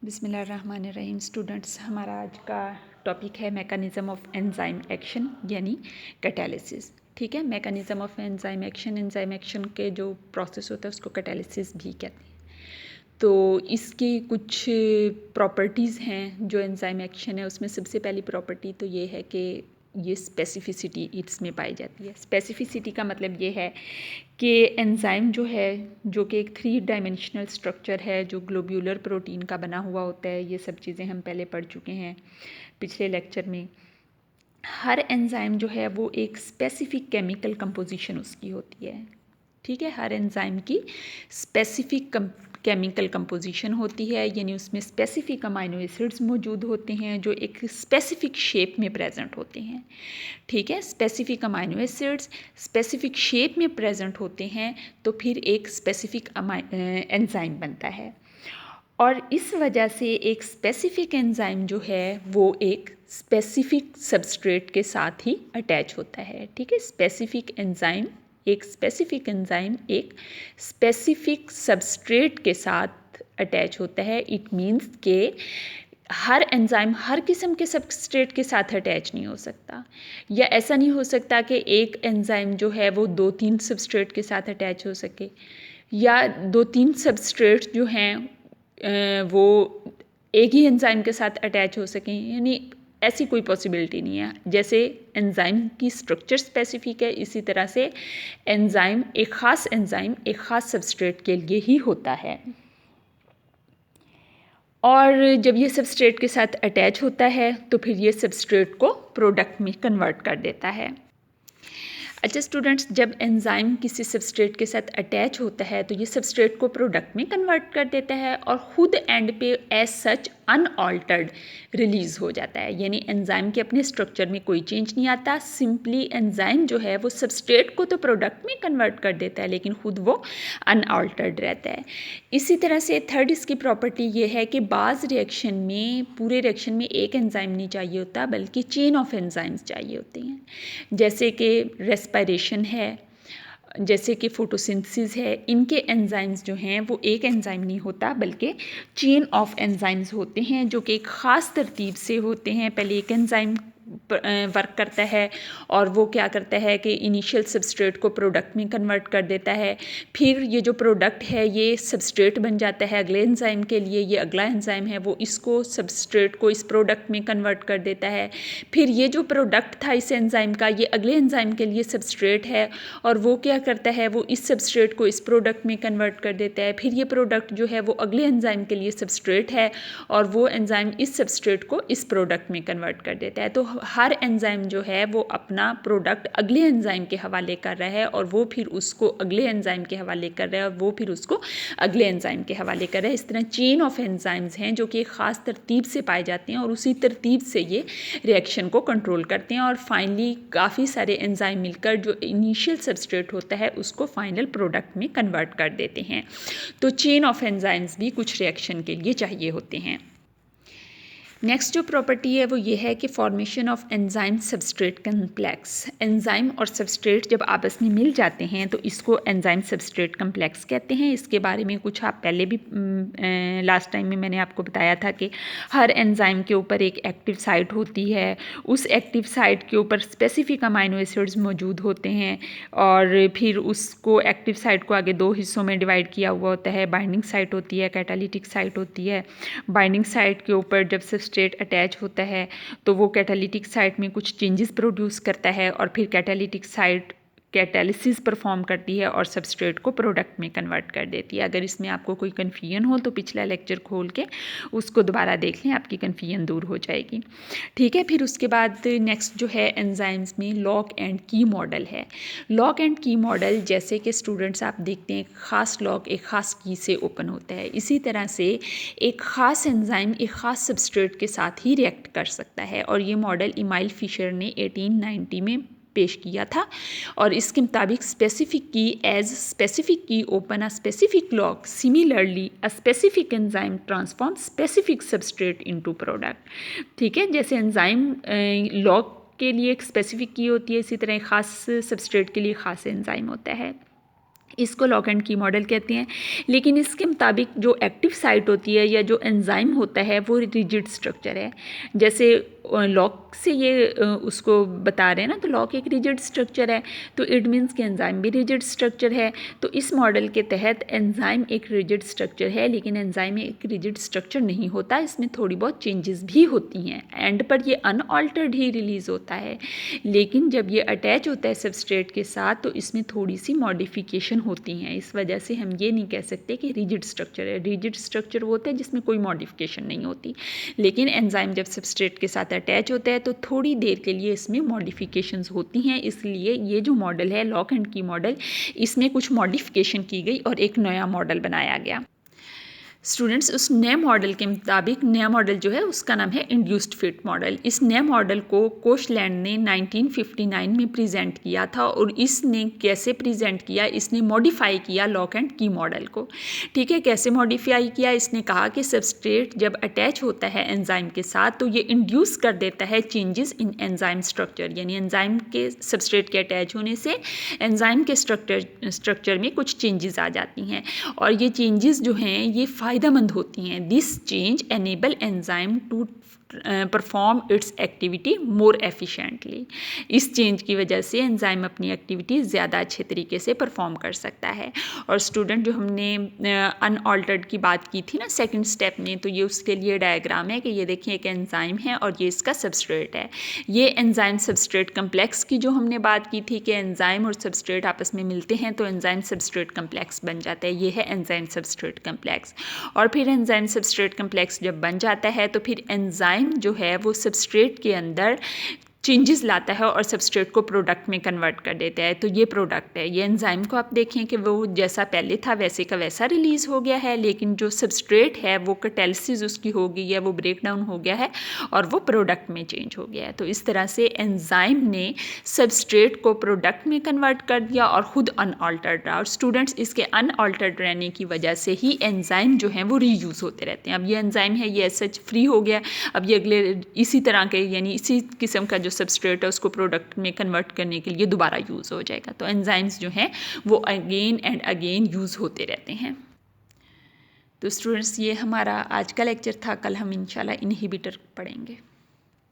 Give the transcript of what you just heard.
बिस्मिल्लाहिर्रहमानिर्रहीम। स्टूडेंट्स, हमारा आज का टॉपिक है मैकेनिज़्म ऑफ एंजाइम एक्शन यानी कैटालिसिस। ठीक है, मैकेनिज़्म ऑफ एंजाइम एक्शन के जो प्रोसेस होता है उसको कैटालिसिस भी कहते हैं। तो इसकी कुछ प्रॉपर्टीज़ हैं जो एंजाइम एक्शन है उसमें। सबसे पहली प्रॉपर्टी तो ये है कि ये स्पेसिफिसिटी इसमें पाई जाती है। स्पेसिफिसिटी का मतलब ये है कि एंजाइम जो है, जो कि एक 3 डायमेंशनल स्ट्रक्चर है जो ग्लोब्यूलर प्रोटीन का बना हुआ होता है, ये सब चीज़ें हम पहले पढ़ चुके हैं पिछले लेक्चर में। हर एंजाइम जो है वो एक स्पेसिफिक केमिकल कंपोजिशन उसकी होती है। ठीक है, हर एंजाइम की स्पेसिफिक केमिकल कंपोजिशन होती है, यानी उसमें स्पेसिफिक अमाइनो एसिड्स मौजूद होते हैं जो एक स्पेसिफिक शेप में प्रेजेंट होते हैं। ठीक है, specific amino acids specific shape में प्रेजेंट होते हैं तो फिर एक स्पेसिफिक एंजाइम बनता है। और इस वजह से एक स्पेसिफिक एंजाइम जो है वो एक स्पेसिफिक सबस्ट्रेट के साथ ही अटैच होता है। ठीक है, एक स्पेसिफिक एंजाइम एक स्पेसिफिक सबस्ट्रेट के साथ अटैच होता है। इट मीन्स के हर एंजाइम हर किस्म के सबस्ट्रेट के साथ अटैच नहीं हो सकता, या ऐसा नहीं हो सकता कि एक एंजाइम जो है वो 2-3 सबस्ट्रेट के साथ अटैच हो सके, या 2-3 सबस्ट्रेट जो हैं वो एक ही एंजाइम के साथ अटैच हो सकें। यानी ऐसी कोई पॉसिबिलिटी नहीं है। जैसे एंजाइम की स्ट्रक्चर स्पेसिफिक है, इसी तरह से एक ख़ास सबस्ट्रेट के लिए ही होता है। और जब ये सबस्ट्रेट के साथ अटैच होता है तो फिर ये सबस्ट्रेट को प्रोडक्ट में कन्वर्ट कर देता है। अच्छा स्टूडेंट्स, जब एंजाइम किसी सबस्ट्रेट के साथ अटैच होता है तो ये सबस्ट्रेट को प्रोडक्ट में कन्वर्ट कर देता है और खुद एंड पे एज सच अनऑल्टर्ड रिलीज़ हो जाता है। यानी एंजाइम के अपने स्ट्रक्चर में कोई चेंज नहीं आता, सिंपली एंजाइम जो है वो सबस्ट्रेट को तो प्रोडक्ट में कन्वर्ट कर देता है लेकिन खुद वो अनऑल्टर्ड रहता है। इसी तरह से थर्ड इसकी प्रॉपर्टी ये है कि पूरे रिएक्शन में एक एंजाइम नहीं चाहिए होता बल्कि चेन ऑफ एंजाइम्स चाहिए होते हैं। जैसे कि रेस्पिरेशन है, जैसे कि फोटोसिंथेसिस है, इनके एंजाइम्स जो हैं वो एक एंजाइम नहीं होता बल्कि चेन ऑफ एंजाइम्स होते हैं जो कि एक ख़ास तरतीब से होते हैं। पहले एक एंजाइम वर्क करता है और वो क्या करता है कि इनिशियल सबस्ट्रेट को प्रोडक्ट में कन्वर्ट कर देता है। फिर ये जो प्रोडक्ट है ये सबस्ट्रेट बन जाता है अगले एंजाइम के लिए। ये अगला एंजाइम है वो इसको सबस्ट्रेट को इस प्रोडक्ट में कन्वर्ट कर देता है। फिर ये जो प्रोडक्ट था इस एंजाइम का, ये अगले एंजाइम के लिए सबस्ट्रेट है और वो क्या करता है, वो इस सबस्ट्रेट को इस प्रोडक्ट में कन्वर्ट कर देता है। फिर ये प्रोडक्ट जो है वो अगले एंजाइम के लिए सबस्ट्रेट है और वो एंजाइम इस सबस्ट्रेट को इस प्रोडक्ट में कन्वर्ट कर देता है। तो हर एंजाइम जो है वो अपना प्रोडक्ट अगले एंजाइम के हवाले कर रहा है और वो फिर उसको अगले एंजाइम के हवाले कर रहा है और वो फिर उसको अगले एंजाइम के हवाले कर रहा है। इस तरह चेन ऑफ एंजाइम्स हैं जो कि एक ख़ास तरतीब से पाए जाते हैं और उसी तरतीब से ये रिएक्शन को कंट्रोल करते हैं और फाइनली काफ़ी सारे एंजाइम मिलकर जो इनिशियल सबस्ट्रेट होता है उसको फाइनल प्रोडक्ट में कन्वर्ट कर देते हैं। तो चेन ऑफ एंजाइम्स भी कुछ रिएक्शन के लिए चाहिए होते हैं। नेक्स्ट जो प्रॉपर्टी है वो ये है कि formation of enzyme substrate complex. Enzyme और सबस्ट्रेट जब आपस में मिल जाते हैं तो इसको एंजाइम सबस्ट्रेट कम्प्लेक्स कहते हैं। इसके बारे में कुछ आप पहले भी लास्ट टाइम में मैंने आपको बताया था कि हर एंजाइम के ऊपर एक एक्टिव साइट होती है, उस एक्टिव साइट के ऊपर स्पेसिफिक अमाइनो एसिड्स मौजूद होते हैं और फिर उसको एक्टिव साइट को आगे 2 हिस्सों में डिवाइड किया हुआ होता है। बाइंडिंग साइट होती है, कैटालिटिक साइट होती है। बाइंडिंग साइट के ऊपर जब सबस्ट्रेट अटैच होता है तो वो कैटालिटिक साइट में कुछ चेंजेस प्रोड्यूस करता है और फिर कैटालिटिक साइट कैटालिसिस परफॉर्म करती है और सबस्ट्रेट को प्रोडक्ट में कन्वर्ट कर देती है। अगर इसमें आपको कोई कन्फ्यूजन हो तो पिछला लेक्चर खोल के उसको दोबारा देख लें, आपकी कन्फ्यूजन दूर हो जाएगी। ठीक है, फिर उसके बाद नेक्स्ट जो है एंजाइम्स में लॉक एंड की मॉडल है। लॉक एंड की मॉडल जैसे कि स्टूडेंट्स आप देखते हैं ख़ास लॉक एक ख़ास की से ओपन होता है, इसी तरह से एक ख़ास एंजाइम एक ख़ास सबस्ट्रेट के साथ ही रिएक्ट कर सकता है और ये मॉडल इमाइल फिशर ने 1890 में पेश किया था और इसके मुताबिक स्पेसिफिक की open a specific lock, similarly a specific enzyme transform specific substrate into product. ठीक है, जैसे एंजाइम लॉक के लिए एक स्पेसिफिक की होती है, इसी तरह ख़ास सबस्ट्रेट के लिए ख़ास एंजाइम होता है। इसको लॉक एंड की मॉडल कहते हैं। लेकिन इसके मुताबिक जो एक्टिव साइट होती है या जो एंजाइम होता है वो रिजिड स्ट्रक्चर है। जैसे लॉक से ये उसको बता रहे हैं ना, तो लॉक एक रिजिड स्ट्रक्चर है, तो इट मीन्स कि एंजाइम भी रिजिड स्ट्रक्चर है। तो इस मॉडल के तहत एंजाइम एक रिजिड स्ट्रक्चर है, लेकिन एंजाइम एक रिजिड स्ट्रक्चर नहीं होता, इसमें थोड़ी बहुत चेंजेस भी होती हैं। एंड पर ये अनऑल्टर्ड ही रिलीज़ होता है, लेकिन जब ये अटैच होता है सबस्ट्रेट के साथ तो इसमें थोड़ी सी मॉडिफिकेशन होती हैं। इस वजह से हम ये नहीं कह सकते कि रिजिड स्ट्रक्चर है। रिजिड स्ट्रक्चर वो होता है जिसमें कोई मॉडिफिकेशन नहीं होती, लेकिन एंजाइम जब सबस्ट्रेट के साथ अटैच होता है तो थोड़ी देर के लिए इसमें मॉडिफिकेशंस होती हैं। इसलिए ये जो मॉडल है लॉक एंड की मॉडल, इसमें कुछ मॉडिफिकेशन की गई और एक नया मॉडल बनाया गया। स्टूडेंट्स, उस नए मॉडल के मुताबिक नया मॉडल जो है उसका नाम है इंड्यूस्ड फिट मॉडल। इस नए मॉडल को कोशलैंड ने 1959 में प्रेजेंट किया था, और इसने कैसे प्रेजेंट किया, इसने मॉडिफाई किया लॉक एंड की मॉडल को। ठीक है, कैसे मॉडिफाई किया, इसने कहा कि सबस्ट्रेट जब अटैच होता है एंजाइम के साथ तो ये इंड्यूस कर देता है चेंजेस इन एंजाइम स्ट्रक्चर, यानी एंजाइम के सबस्ट्रेट के अटैच होने से एंजाइम के स्ट्रक्चर में कुछ चेंजेस आ जाती हैं, और ये चेंजेस जो हैं ये फ़ायदेमंद होती हैं। This change enable enzyme to perform its activity more efficiently. इस चेंज की वजह से एंजाइम अपनी एक्टिविटी ज़्यादा अच्छे तरीके से परफॉर्म कर सकता है। और स्टूडेंट, जो हमने अनऑल्टर्ड की बात की थी ना सेकंड स्टेप में, तो ये उसके लिए डायग्राम है कि ये देखिए एक एंजाइम है और ये इसका सबस्ट्रेट है। ये एंजाइम सबस्ट्रेट कम्प्लेक्स की जो हमने बात की थी कि एंजाइम और सबस्ट्रेट आपस में मिलते हैं तो एंजाइम सबस्ट्रेट कम्प्लेक्स बन जाता है, ये है एंजाइम सबस्ट्रेट कम्प्लेक्स। और फिर एंजाइम सबस्ट्रेट कम्प्लेक्स जब बन जाता है तो फिर एंजाइम जो है वो सबस्ट्रेट के अंदर चेंजेस लाता है और सबस्ट्रेट को प्रोडक्ट में कन्वर्ट कर देता है। तो ये प्रोडक्ट है। ये एंजाइम को आप देखें कि वो जैसा पहले था वैसे का वैसा रिलीज़ हो गया है, लेकिन जो सबस्ट्रेट है वो कैटालिसिस उसकी हो गई है, वो ब्रेक डाउन हो गया है और वो प्रोडक्ट में चेंज हो गया है। तो इस तरह से एंजाइम ने सबस्ट्रेट को प्रोडक्ट में कन्वर्ट कर दिया और ख़ुद अनऑल्टर्ड रहा। और स्टूडेंट्स, इसके अनऑल्टर्ड रहने की वजह से ही एंजाइम जो हैं वो रीयूज़ होते रहते हैं। अब ये एंजाइम है ये सच फ्री हो गया, अब ये अगले इसी तरह के यानी इसी किस्म का जो सबस्ट्रेट है उसको प्रोडक्ट में कन्वर्ट करने के लिए दोबारा यूज़ हो जाएगा। तो एंजाइम्स जो हैं वो अगेन एंड अगेन यूज़ होते रहते हैं। तो स्टूडेंट्स, ये हमारा आज का लेक्चर था। कल हम इंशाल्लाह इनहिबिटर पढ़ेंगे।